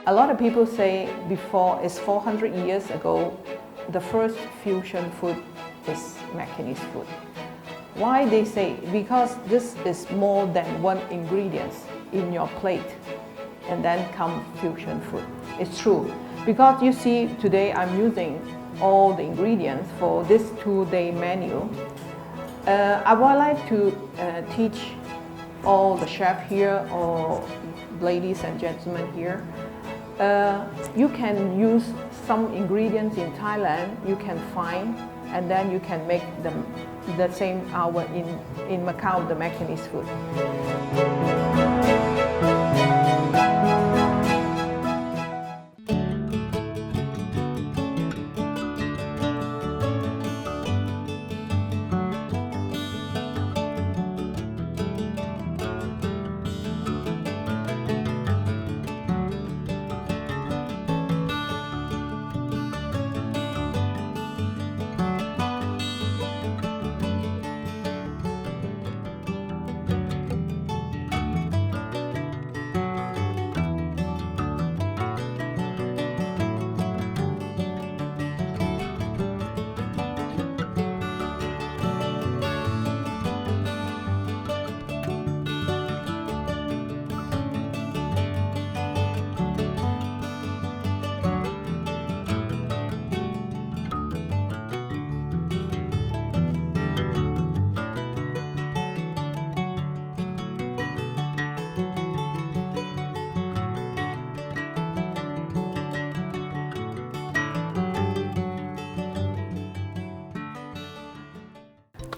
A lot of people say before it's 400 years ago, the first fusion food is Macanese food. Why they say? Because this is more than one ingredient in your plate, and then come fusion food. It's true. Because you see, today I'm using all the ingredients for this 2-day menu. I would like to teach all the chefs here, or ladies and gentlemen here. You can use some ingredients in Thailand you can find, and then you can make them the same hour in Macau, the Macanese food.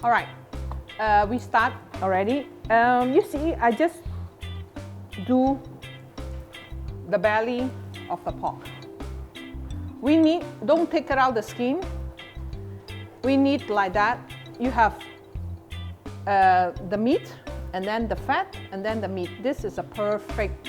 All right, we start already. You see, I just do the belly of the pork. We need, don't take out the skin. We need like that. You have the meat, and then the fat, and then the meat. This is a perfect.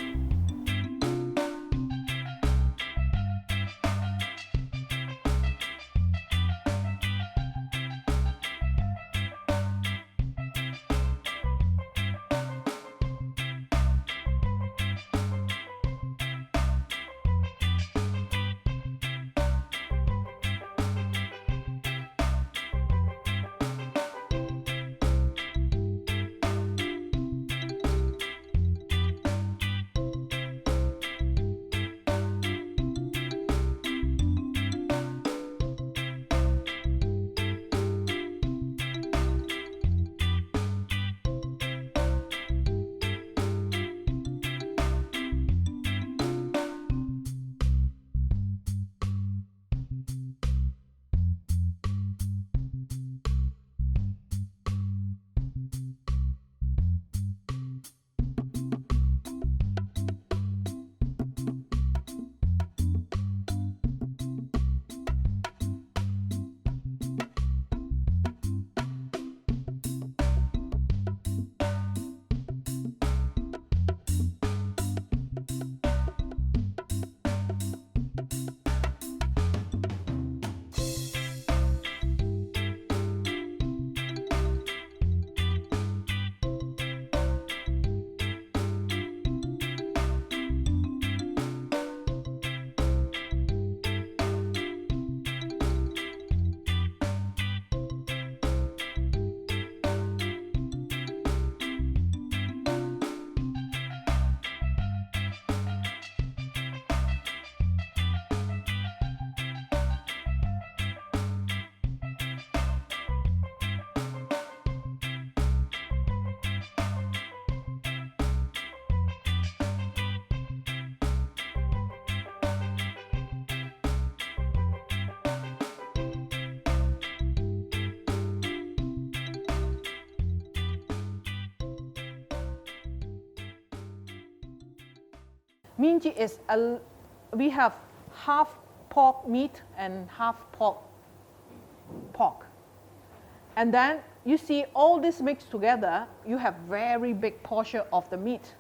Minji is we have half pork meat and half pork. And then you see all this mixed together, you have very big portion of the meat.